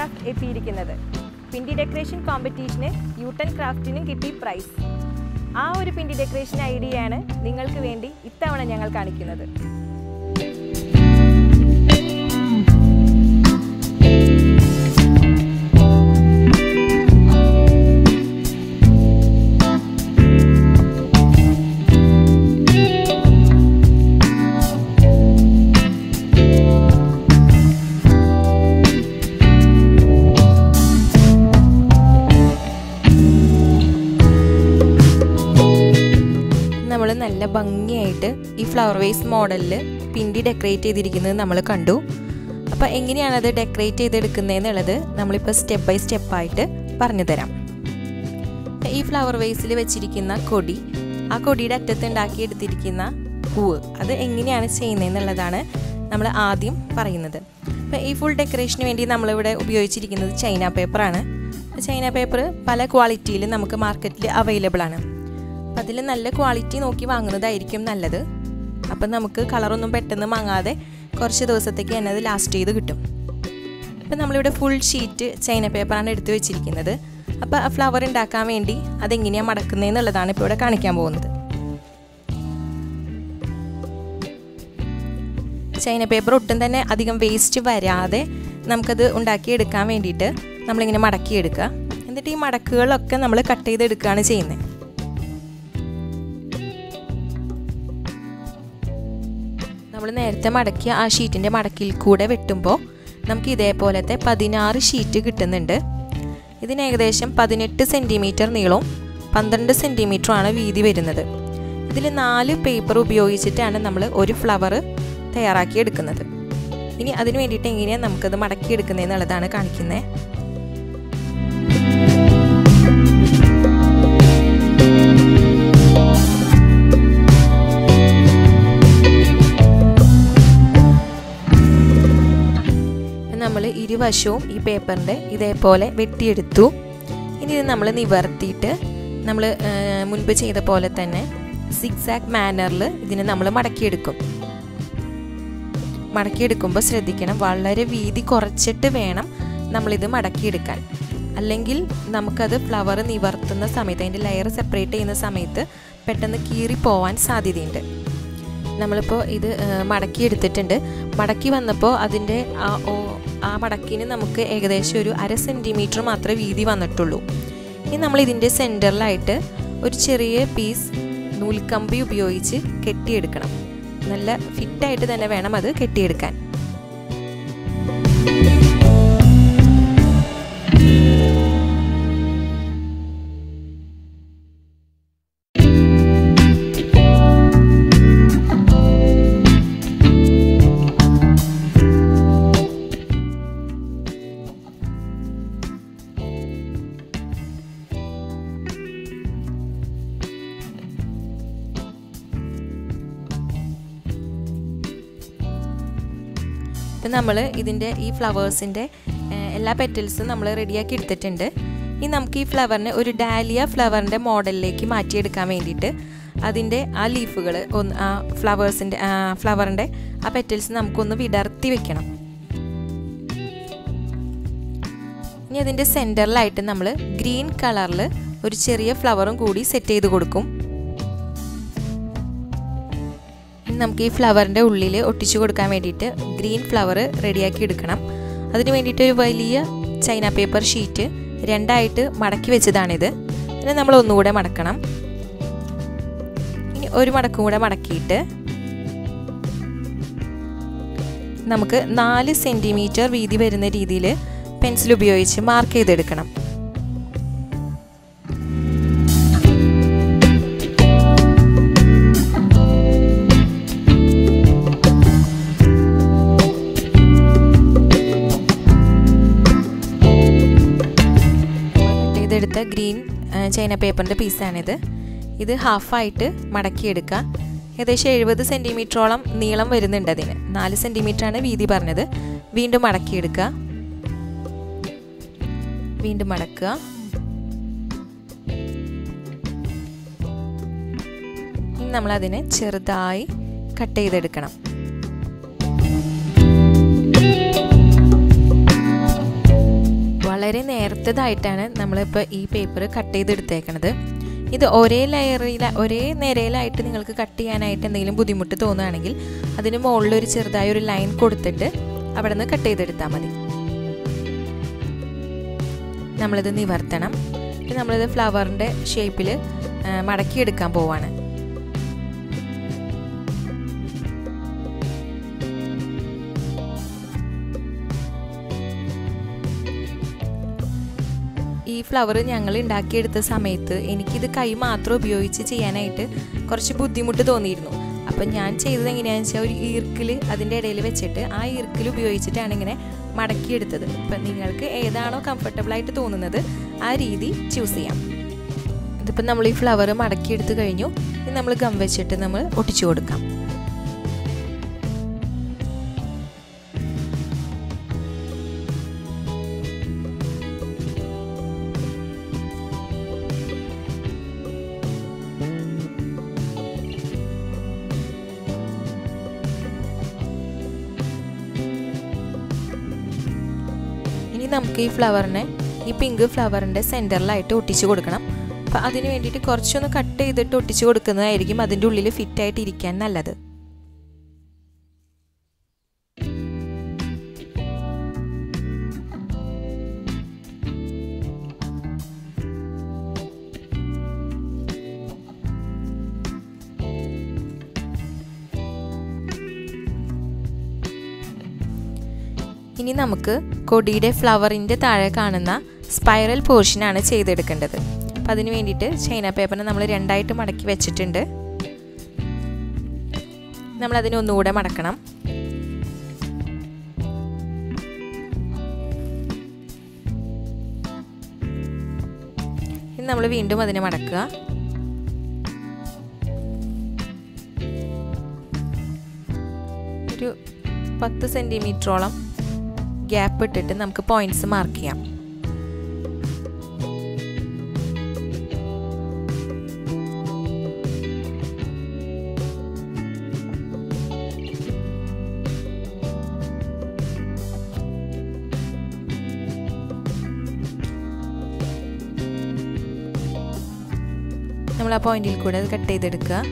Craft എത്തിയിരിക്കുന്നത്. പിണ്ടി decoration കോമ്പറ്റീഷന് യൂട്ടൻ ക്രാഫ്റ്റിനും കിട്ടി price. ആ ഒരു പിണ്ടി ഡെക്കറേഷൻ ഐഡിയയാണ് നിങ്ങൾക്ക് വേണ്ടി ഇത്തവണ ഞങ്ങൾ കാണിക്കുന്നത്. നല്ല ഭംഗിയായിട്ട് ഈ ഫ്ലവർ വേസ് മോഡലിൽ പിണ്ടി ഡെക്കറേറ്റ് ചെയ്തിരിക്കുന്നത് നമ്മൾ കണ്ടു. അപ്പോൾ എങ്ങനെയാണത് ഡെക്കറേറ്റ് ചെയ്തെടുക്കുന്നതെന്നുള്ളത് നമ്മളിപ്പോൾ സ്റ്റെപ്പ് ബൈ സ്റ്റെപ്പായിട്ട് പറഞ്ഞു തരാം. ഈ ഫ്ലവർ വേസിൽ വെച്ചിരിക്കുന്ന കൊടി, ആ കൊടിയുടെ അറ്റത്ത് ഉണ്ടാക്കിയെടുത്തിരിക്കുന്ന പൂവ്, അത് എങ്ങനെയാണ് ചെയ്യുന്നതെന്നുള്ളതാണ് നമ്മൾ ആദ്യം പറയുന്നത്. അപ്പോൾ ഈ ഫുൾ ഡെക്കറേഷന് വേണ്ടി നമ്മളിവിടെ ഉപയോഗിച്ചിരിക്കുന്നത് ചൈന പേപ്പറാണ്. ചൈന പേപ്പർ പല ക്വാളിറ്റിയിൽ നമുക്ക് മാർക്കറ്റിൽ അവൈലബിൾ ആണ്. അപ്പം അതിൽ നല്ല ക്വാളിറ്റി നോക്കി വാങ്ങുന്നതായിരിക്കും നല്ലത്. അപ്പം നമുക്ക് കളറൊന്നും പെട്ടെന്ന് വാങ്ങാതെ കുറച്ച് ദിവസത്തേക്ക് തന്നെ അത് ലാസ്റ്റ് ചെയ്ത് കിട്ടും. അപ്പം നമ്മളിവിടെ ഫുൾ ഷീറ്റ് ചൈന പേപ്പറാണ് എടുത്ത് വെച്ചിരിക്കുന്നത്. അപ്പോൾ ആ ഫ്ലവർ ഉണ്ടാക്കാൻ വേണ്ടി അതെങ്ങനെയാണ് മടക്കുന്നതെന്നുള്ളതാണ് ഇപ്പോൾ ഇവിടെ കാണിക്കാൻ പോകുന്നത്. ചൈന പേപ്പർ ഒട്ടും തന്നെ അധികം വേസ്റ്റ് വരാതെ നമുക്കത് ഉണ്ടാക്കിയെടുക്കാൻ വേണ്ടിയിട്ട് നമ്മളിങ്ങനെ മടക്കിയെടുക്കുക. എന്നിട്ട് ഈ മടക്കുകളൊക്കെ നമ്മൾ കട്ട് ചെയ്തെടുക്കുകയാണ് ചെയ്യുന്നത്. നമ്മൾ നേരത്തെ മടക്കിയ ആ ഷീറ്റിൻ്റെ മടക്കിൽ കൂടെ വെട്ടുമ്പോൾ നമുക്ക് ഇതേപോലത്തെ 16 ഷീറ്റ് കിട്ടുന്നുണ്ട്. ഇതിന് ഏകദേശം 18 സെൻറ്റിമീറ്റർ നീളവും 12 സെൻറ്റിമീറ്ററുമാണ് വീതി വരുന്നത്. ഇതിൽ 4 പേപ്പർ ഉപയോഗിച്ചിട്ടാണ് നമ്മൾ ഒരു ഫ്ലവർ തയ്യാറാക്കിയെടുക്കുന്നത്. ഇനി അതിന് വേണ്ടിയിട്ട് എങ്ങനെയാണ് നമുക്കത് മടക്കിയെടുക്കുന്നതെന്നുള്ളതാണ് കാണിക്കുന്നത്. നമ്മൾ ഇരുവശവും ഈ പേപ്പറിൻ്റെ ഇതേപോലെ വെട്ടിയെടുത്തു. ഇനി ഇത് നമ്മൾ നിവർത്തിയിട്ട് നമ്മൾ മുൻപ് ചെയ്ത പോലെ തന്നെ സിക്സാക് മാനറിൽ ഇതിനെ നമ്മൾ മടക്കിയെടുക്കും. മടക്കിയെടുക്കുമ്പോൾ ശ്രദ്ധിക്കണം, വളരെ വീതി കുറച്ചിട്ട് വേണം നമ്മളിത് മടക്കിയെടുക്കാൻ. അല്ലെങ്കിൽ നമുക്കത് ഫ്ലവർ നിവർത്തുന്ന സമയത്ത്, അതിൻ്റെ ലെയർ സെപ്പറേറ്റ് ചെയ്യുന്ന സമയത്ത് പെട്ടെന്ന് കീറിപ്പോവാൻ സാധ്യതയുണ്ട്. നമ്മളിപ്പോൾ ഇത് മടക്കിയെടുത്തിട്ടുണ്ട്. മടക്കി വന്നപ്പോൾ അതിൻ്റെ ആ മടക്കിന് നമുക്ക് ഏകദേശം ഒരു 1/2 സെൻറ്റിമീറ്റർ മാത്രമേ വീതി വന്നിട്ടുള്ളൂ. ഇനി നമ്മളിതിൻ്റെ സെൻറ്ററിലായിട്ട് ഒരു ചെറിയ പീസ് നൂൽക്കമ്പി ഉപയോഗിച്ച് കെട്ടിയെടുക്കണം. നല്ല ഫിറ്റായിട്ട് തന്നെ വേണം അത് കെട്ടിയെടുക്കാൻ. ഇപ്പം നമ്മൾ ഇതിൻ്റെ ഈ ഫ്ലവേഴ്സിൻ്റെ എല്ലാ പെറ്റൽസും നമ്മൾ റെഡിയാക്കി എടുത്തിട്ടുണ്ട്. ഇനി നമുക്ക് ഈ ഫ്ലവറിനെ ഒരു ഡാലിയ ഫ്ലവറിൻ്റെ മോഡലിലേക്ക് മാറ്റിയെടുക്കാൻ വേണ്ടിയിട്ട് അതിൻ്റെ ആ ലീഫുകൾ ഒന്ന് ആ ഫ്ലവറിൻ്റെ ആ പെറ്റൽസ് നമുക്കൊന്ന് വിടർത്തി വെക്കണം. ഇനി അതിൻ്റെ സെൻറ്ററിലായിട്ട് നമ്മൾ ഗ്രീൻ കളറിൽ ഒരു ചെറിയ ഫ്ലവറും കൂടി സെറ്റ് ചെയ്ത് കൊടുക്കും. നമുക്ക് ഈ ഫ്ലവറിൻ്റെ ഉള്ളിൽ ഒട്ടിച്ചു കൊടുക്കാൻ വേണ്ടിയിട്ട് ഗ്രീൻ ഫ്ലവർ റെഡിയാക്കി എടുക്കണം. അതിന് വേണ്ടിയിട്ട് ഒരു വലിയ ചൈന പേപ്പർ ഷീറ്റ് 2ആയിട്ട് മടക്കി വെച്ചതാണിത്. പിന്നെ നമ്മൾ ഒന്നുകൂടെ മടക്കണം. ഇനി ഒരു മടക്കും കൂടെ മടക്കിയിട്ട് നമുക്ക് 4 സെൻറ്റിമീറ്റർ വീതി വരുന്ന രീതിയിൽ പെൻസിൽ ഉപയോഗിച്ച് മാർക്ക് ചെയ്തെടുക്കണം. എടുത്ത ഗ്രീൻ ചൈന പേപ്പറിൻ്റെ പീസാണിത്. ഇത് ഹാഫായിട്ട് മടക്കിയെടുക്കുക. ഏകദേശം 70 സെൻറ്റിമീറ്ററോളം നീളം വരുന്നുണ്ട്. അതിന് 4 സെൻറ്റിമീറ്ററാണ് വീതി പറഞ്ഞത്. വീണ്ടും മടക്കിയെടുക്കുക. വീണ്ടും മടക്കുക. ഇനി നമ്മളതിനെ ചെറുതായി കട്ട് ചെയ്തെടുക്കണം. അടുത്തതായിട്ടാണ് നമ്മളിപ്പോൾ ഈ പേപ്പർ കട്ട് ചെയ്തെടുത്തേക്കണത്. ഇത് ഒരേ നിരയിലായിട്ട് നിങ്ങൾക്ക് കട്ട് ചെയ്യാനായിട്ട് എന്തെങ്കിലും ബുദ്ധിമുട്ട് തോന്നുകയാണെങ്കിൽ അതിന് മുകളിലൊരു ചെറുതായ ഒരു ലൈൻ കൊടുത്തിട്ട് അവിടെ നിന്ന് കട്ട് ചെയ്തെടുത്താൽ മതി. നമ്മളിത് നിവർത്തണം. നമ്മളിത് ഫ്ലവറിൻ്റെ ഷേപ്പിൽ മടക്കിയെടുക്കാൻ പോവാണ്. ഈ ഫ്ലവർ ഞങ്ങൾ ഉണ്ടാക്കിയെടുത്ത സമയത്ത് എനിക്കിത് കൈ മാത്രം ഉപയോഗിച്ച് ചെയ്യാനായിട്ട് കുറച്ച് ബുദ്ധിമുട്ട് തോന്നിയിരുന്നു. അപ്പം ഞാൻ ചെയ്തത് എങ്ങനെയാണെന്ന് വെച്ചാൽ ഒരു ഈർക്കിൽ അതിൻ്റെ ഇടയിൽ വെച്ചിട്ട് ആ ഈർക്കിൽ ഉപയോഗിച്ചിട്ടാണ് ഇങ്ങനെ മടക്കിയെടുത്തത്. അപ്പം നിങ്ങൾക്ക് ഏതാണോ കംഫർട്ടബിളായിട്ട് തോന്നുന്നത് ആ രീതി ചൂസ് ചെയ്യാം. ഇതിപ്പം നമ്മൾ ഈ ഫ്ലവർ മടക്കിയെടുത്ത് കഴിഞ്ഞു. ഇനി നമ്മൾ ഗം വെച്ചിട്ട് നമ്മൾ ഒട്ടിച്ചു കൊടുക്കാം. നമുക്ക് ഈ ഫ്ലവറിനെ ഈ പിങ്ക് ഫ്ലവറിൻ്റെ സെൻറ്ററിലായിട്ട് ഒട്ടിച്ചു കൊടുക്കണം. അപ്പോൾ അതിന് വേണ്ടിയിട്ട് കുറച്ചൊന്ന് കട്ട് ചെയ്തിട്ട് ഒട്ടിച്ചു കൊടുക്കുന്നതായിരിക്കും അതിൻ്റെ ഉള്ളിൽ ഫിറ്റായിട്ട് ഇരിക്കാൻ നല്ലത്. ഇനി നമുക്ക് കൊടിയുടെ ഫ്ലവറിൻ്റെ താഴെ കാണുന്ന സ്പൈറൽ പോർഷനാണ് ചെയ്തെടുക്കേണ്ടത്. അപ്പം അതിന് വേണ്ടിയിട്ട് ചൈന പേപ്പറിനെ നമ്മൾ രണ്ടായിട്ട് മടക്കി വെച്ചിട്ടുണ്ട്. നമ്മളതിനെ ഒന്നുകൂടെ മടക്കണം. ഇനി നമ്മൾ വീണ്ടും അതിനെ മടക്കുക. ഒരു 10 സെൻറ്റിമീറ്ററോളം ഗ്യാപ്പ് ഇട്ടിട്ട് നമുക്ക് പോയിന്റ്സ് മാർക്ക് ചെയ്യാം. നമ്മൾ ആ പോയിന്റിൽ കൂടെ അത് കട്ട് ചെയ്തെടുക്കുക.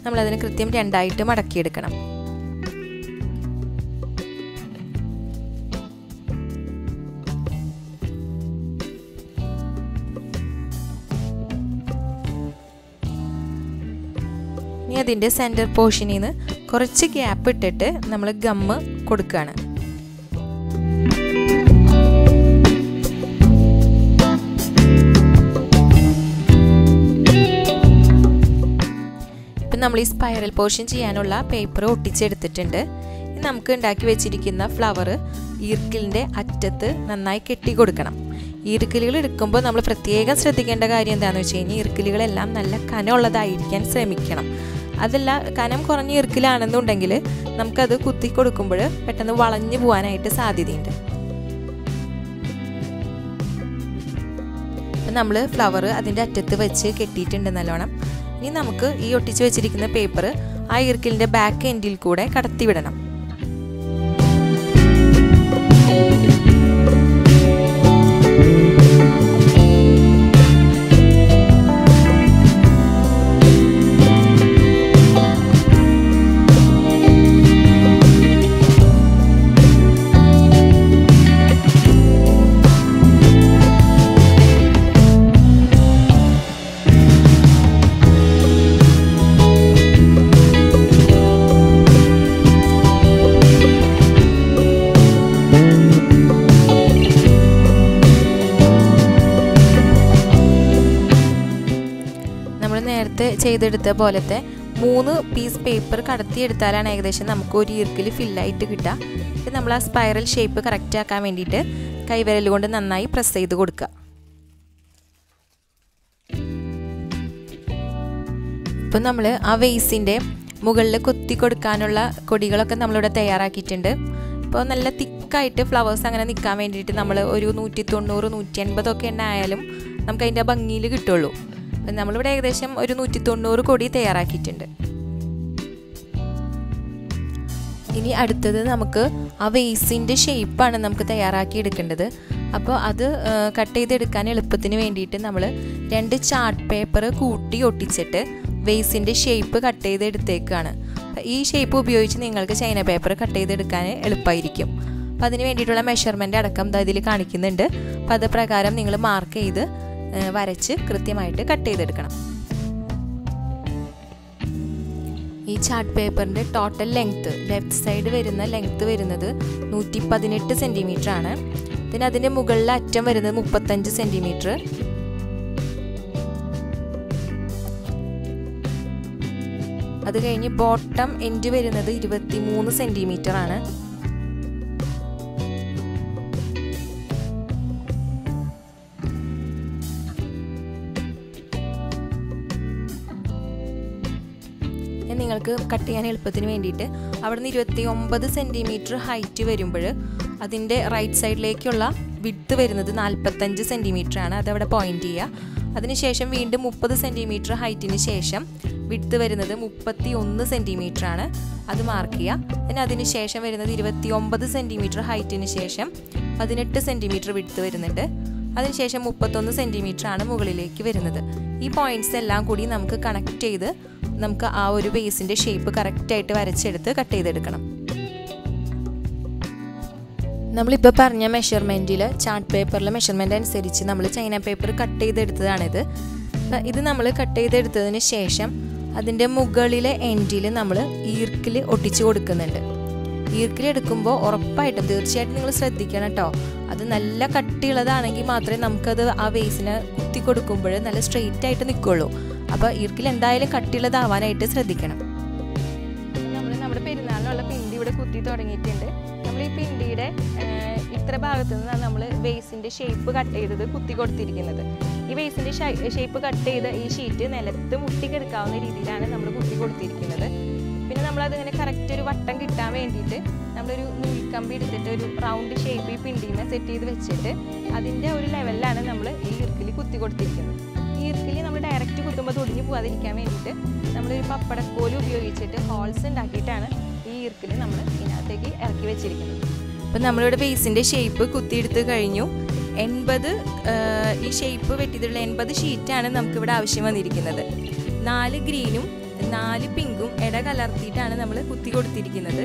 നമ്മളതിന് കൃത്യം രണ്ടായിട്ട് മടക്കിയെടുക്കണം. ഇനി അതിൻ്റെ സെൻറ്റർ പോർഷനിൽ നിന്ന് കുറച്ച് ഗ്യാപ്പ് ഇട്ടിട്ട് നമ്മൾ ഗമ്മ് കൊടുക്കുകയാണ്. നമ്മൾ ഈ സ്പൈറൽ പോർഷൻ ചെയ്യാനുള്ള പേപ്പർ ഒട്ടിച്ചെടുത്തിട്ടുണ്ട്. ഇനി നമുക്ക് ഉണ്ടാക്കി വെച്ചിരിക്കുന്ന ഫ്ലവർ ഈർക്കിലിൻ്റെ അറ്റത്ത് നന്നായി കെട്ടി കൊടുക്കണം. ഈർക്കിലുകൾ എടുക്കുമ്പോൾ നമ്മൾ പ്രത്യേകം ശ്രദ്ധിക്കേണ്ട കാര്യം എന്താണെന്ന് വെച്ച് കഴിഞ്ഞാൽ ഈർക്കിലുകളെല്ലാം നല്ല കനമുള്ളതായിരിക്കാൻ ശ്രമിക്കണം. അതല്ല കനം കുറഞ്ഞ ഈർക്കിലാണെന്നുണ്ടെങ്കിൽ നമുക്കത് കുത്തി കൊടുക്കുമ്പോൾ പെട്ടെന്ന് വളഞ്ഞു പോകാനായിട്ട് സാധ്യതയുണ്ട്. അപ്പം നമ്മൾ ഫ്ലവർ അതിൻ്റെ അറ്റത്ത് വെച്ച് കെട്ടിയിട്ടുണ്ട് നല്ലോണം. ഇനി നമുക്ക് ഈ ഒട്ടിച്ച് വെച്ചിരിക്കുന്ന പേപ്പർ ആ ഈർക്കിലിൻ്റെ ബാക്ക് എൻഡിൽ കൂടെ കടത്തിവിടണം. നേരത്തെ ചെയ്തെടുത്ത പോലത്തെ 3 പീസ് പേപ്പർ കടത്തിയെടുത്താലാണ് ഏകദേശം നമുക്ക് ഒരു ഈർക്കിൽ ഫില്ലായിട്ട് കിട്ടുക. ഇത് നമ്മൾ ആ സ്പൈറൽ ഷേപ്പ് കറക്റ്റ് ആക്കാൻ വേണ്ടിയിട്ട് കൈവിരൽ കൊണ്ട് നന്നായി പ്രസ് ചെയ്ത് കൊടുക്കുക. ഇപ്പം നമ്മൾ ആ വേസിൻ്റെ മുകളിൽ കൊത്തി കൊടുക്കാനുള്ള കൊടികളൊക്കെ നമ്മളിവിടെ തയ്യാറാക്കിയിട്ടുണ്ട്. ഇപ്പോൾ നല്ല തിക്ക് സ്റ്റിക്കായിട്ട് ഫ്ലവേഴ്സ് അങ്ങനെ നിൽക്കാൻ വേണ്ടിയിട്ട് നമ്മൾ ഒരു 190 180 ഒക്കെ എണ്ണ ആയാലും നമുക്ക് അതിൻ്റെ ഭംഗിയിൽ കിട്ടുള്ളൂ. നമ്മളിവിടെ ഏകദേശം ഒരു 190 കൊടി തയ്യാറാക്കിയിട്ടുണ്ട്. ഇനി അടുത്തത് നമുക്ക് ആ വേസിൻ്റെ ഷേപ്പാണ് നമുക്ക് തയ്യാറാക്കി എടുക്കേണ്ടത്. അപ്പോൾ അത് കട്ട് ചെയ്തെടുക്കാൻ എളുപ്പത്തിന് വേണ്ടിയിട്ട് നമ്മൾ 2 ചാർട്ട് പേപ്പർ കൂട്ടി ഒട്ടിച്ചിട്ട് വേസിൻ്റെ ഷേപ്പ് കട്ട് ചെയ്തെടുത്തേക്കാണ്. ഈ ഷേപ്പ് ഉപയോഗിച്ച് നിങ്ങൾക്ക് ചൈന പേപ്പർ കട്ട് ചെയ്തെടുക്കാൻ എളുപ്പമായിരിക്കും. അപ്പോൾ അതിന് വേണ്ടിയിട്ടുള്ള മെഷർമെൻ്റ് അടക്കം ഇതിൽ കാണിക്കുന്നുണ്ട്. അപ്പോൾ അത് പ്രകാരം നിങ്ങൾ മാർക്ക് ചെയ്ത് വരച്ച് കൃത്യമായിട്ട് കട്ട് ചെയ്തെടുക്കണം. ഈ ചാർട്ട് പേപ്പറിൻ്റെ ടോട്ടൽ ലെങ്ത്ത് ലെഫ്റ്റ് സൈഡ് വരുന്ന ലെങ്ത്ത് വരുന്നത് 118 സെൻറ്റിമീറ്റർ ആണ്. പിന്നെ അതിൻ്റെ മുകളിലെ അറ്റം വരുന്നത് 35 സെൻറ്റിമീറ്റർ. അത് കഴിഞ്ഞ് ബോട്ടം എൻഡ് വരുന്നത് 23 സെൻറ്റിമീറ്റർ ആണ്. നിങ്ങൾക്ക് കട്ട് ചെയ്യാൻ എളുപ്പത്തിന് വേണ്ടിയിട്ട് അവിടുന്ന് 29 സെൻറ്റിമീറ്റർ ഹൈറ്റ് വരുമ്പോൾ അതിൻ്റെ റൈറ്റ് സൈഡിലേക്കുള്ള വിഡ്ത്ത് വരുന്നത് 45 സെൻറ്റിമീറ്റർ ആണ്. അതവിടെ പോയിൻ്റ് ചെയ്യുക. അതിനുശേഷം വീണ്ടും 30 സെൻറ്റിമീറ്റർ ഹൈറ്റിന് ശേഷം വിഡ്ത്ത് വരുന്നത് 31 സെൻറ്റിമീറ്റർ ആണ്. അത് മാർക്ക് ചെയ്യുക. പിന്നെ അതിന് ശേഷം വരുന്നത് 29 സെൻറ്റിമീറ്റർ ഹൈറ്റിന് ശേഷം 18 സെൻറ്റിമീറ്റർ വിഡ്ത്ത് വരുന്നുണ്ട്. അതിനുശേഷം 31 സെൻറ്റിമീറ്റർ ആണ് മുകളിലേക്ക് വരുന്നത്. ഈ പോയിൻറ്റ്സ് എല്ലാം കൂടി നമുക്ക് കണക്ട് ചെയ്ത് നമുക്ക് ആ ഒരു ബേസിൻ്റെ ഷേപ്പ് കറക്റ്റായിട്ട് വരച്ചെടുത്ത് കട്ട് ചെയ്തെടുക്കണം. നമ്മളിപ്പോൾ പറഞ്ഞ മെഷർമെൻറ്റിൽ ചാർട്ട് പേപ്പറിലെ മെഷർമെൻറ്റ് അനുസരിച്ച് നമ്മൾ ചൈന പേപ്പർ കട്ട് ചെയ്തെടുത്തതാണിത്. ഇത് നമ്മൾ കട്ട് ചെയ്തെടുത്തതിന് ശേഷം അതിൻ്റെ മുകളിലെ എൻഡിൽ നമ്മൾ ഈർക്കിൽ ഒട്ടിച്ച് കൊടുക്കുന്നുണ്ട്. ഈർക്കിൽ എടുക്കുമ്പോൾ ഉറപ്പായിട്ടും തീർച്ചയായിട്ടും നിങ്ങൾ ശ്രദ്ധിക്കണം കേട്ടോ. അത് നല്ല കട്ടിയുള്ളതാണെങ്കിൽ മാത്രമേ നമുക്കത് ആ വേസിന് കുത്തി കൊടുക്കുമ്പോൾ നല്ല സ്ട്രെയിറ്റ് ആയിട്ട് നിൽക്കുള്ളൂ. അപ്പോൾ ഈർക്കിൽ എന്തായാലും കട്ടിയുള്ളതാവാനായിട്ട് ശ്രദ്ധിക്കണം. നമ്മുടെ പെരുന്നാളിനുള്ള പിണ്ടി ഇവിടെ കുത്തി തുടങ്ങിയിട്ടുണ്ട്. നമ്മൾ ഈ പിണ്ടിയുടെ ഇത്ര ഭാഗത്തു നിന്നാണ് നമ്മൾ വേസിൻ്റെ ഷേപ്പ് കട്ട് ചെയ്തത് കുത്തി കൊടുത്തിരിക്കുന്നത്. ഈ വേസിൻ്റെ ഷേപ്പ് കട്ട് ചെയ്ത ഈ ഷീറ്റ് നിലത്ത് മുട്ടിക്കെടുക്കാവുന്ന രീതിയിലാണ് നമ്മൾ കുത്തി കൊടുത്തിരിക്കുന്നത്. പിന്നെ നമ്മളതിങ്ങനെ കറക്റ്റ് ഒരു വട്ടം കിട്ടാൻ വേണ്ടിയിട്ട് നമ്മളൊരു നൂൽക്കമ്പി എടുത്തിട്ട് ഒരു റൗണ്ട് ഷേപ്പ് ഈ പിണ്ടീനെ സെറ്റ് ചെയ്ത് വെച്ചിട്ട് അതിൻ്റെ ഒരു ലെവലിലാണ് നമ്മൾ ഈ ഈർക്കിൽ കുത്തി കൊടുത്തിരിക്കുന്നത്. ഈ ഈർക്കിൽ നമ്മൾ ഡയറക്റ്റ് കുത്തുമ്പോൾ തൊടിഞ്ഞു പോകാതിരിക്കാൻ വേണ്ടിയിട്ട് നമ്മളൊരു പപ്പടക്കോല് ഉപയോഗിച്ചിട്ട് ഹോൾസ് ഉണ്ടാക്കിയിട്ടാണ് ഈ ഈർക്കിൽ നമ്മൾ ഇതിനകത്തേക്ക് ഇറക്കി വെച്ചിരിക്കുന്നത്. അപ്പം നമ്മളിവിടെ ബേസിൻ്റെ ഷേപ്പ് കുത്തിയെടുത്ത് കഴിഞ്ഞു. 80 ഈ ഷേപ്പ് വെട്ടിയിട്ടുള്ള 80 ഷീറ്റാണ് നമുക്കിവിടെ ആവശ്യം വന്നിരിക്കുന്നത്. 4 ഗ്രീനും 4 പിങ്കും ഇട കലർത്തിയിട്ടാണ് നമ്മൾ കുത്തി കൊടുത്തിരിക്കുന്നത്.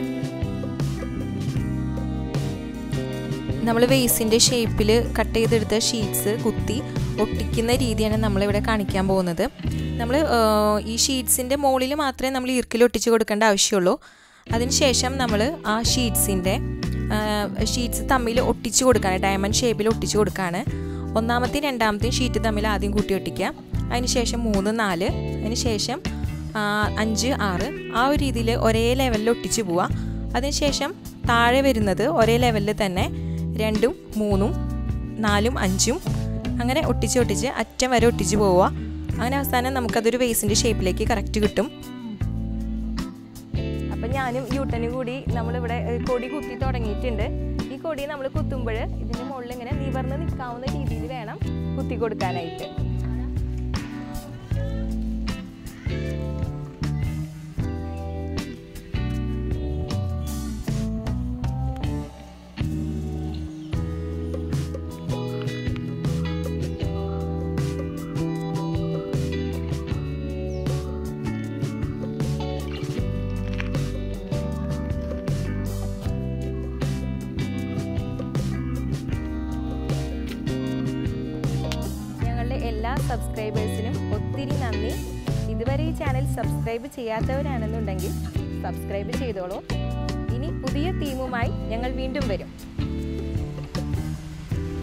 നമ്മൾ വേസിൻ്റെ ഷേപ്പിൽ കട്ട് ചെയ്തെടുത്ത ഷീറ്റ്സ് കുത്തി ഒട്ടിക്കുന്ന രീതിയാണ് നമ്മളിവിടെ കാണിക്കാൻ പോകുന്നത്. നമ്മൾ ഈ ഷീറ്റ്സിൻ്റെ മുകളിൽ മാത്രമേ നമ്മൾ ഈർക്കിൽ ഒട്ടിച്ച് കൊടുക്കേണ്ട ആവശ്യമുള്ളൂ. അതിനുശേഷം നമ്മൾ ആ ഷീറ്റ്സ് തമ്മിൽ ഒട്ടിച്ച് കൊടുക്കുകയാണ്. ഡയമണ്ട് ഷേപ്പിൽ ഒട്ടിച്ച് കൊടുക്കുകയാണ്. ഒന്നാമത്തെയും രണ്ടാമത്തെയും ഷീറ്റ് തമ്മിൽ ആദ്യം കൂട്ടി ഒട്ടിക്കുക. അതിനുശേഷം 3 4 അതിനുശേഷം 5 6 ആ ഒരു രീതിയിൽ ഒരേ ലെവലിൽ ഒട്ടിച്ച് പോവുക. അതിനുശേഷം താഴെ വരുന്നത് ഒരേ ലെവലിൽ തന്നെ 2 3 4 5 അങ്ങനെ ഒട്ടിച്ച് അറ്റം വരെ ഒട്ടിച്ച് പോവുക. അങ്ങനെ അവസാനം നമുക്കതൊരു വേസിൻ്റെ ഷേപ്പിലേക്ക് കറക്റ്റ് കിട്ടും. അപ്പം ഞാനും യൂട്ടനും കൂടി നമ്മളിവിടെ കൊടി കുത്തി തുടങ്ങിയിട്ടുണ്ട്. ഈ കൊടി നമ്മൾ കുത്തുമ്പോൾ ഇതിൻ്റെ മുകളിൽ ഇങ്ങനെ നിവർന്ന് നിൽക്കാവുന്ന രീതിയിൽ വേണം കുത്തി കൊടുക്കാനായിട്ട്. എല്ലാ സബ്സ്ക്രൈബേഴ്സിനും ഒത്തിരി നന്ദി. ഇതുവരെ ഈ ചാനൽ സബ്സ്ക്രൈബ് ചെയ്യാത്തവരാണെന്നുണ്ടെങ്കിൽ സബ്സ്ക്രൈബ് ചെയ്തോളൂ. ഇനി പുതിയ തീമുമായി ഞങ്ങൾ വീണ്ടും വരും.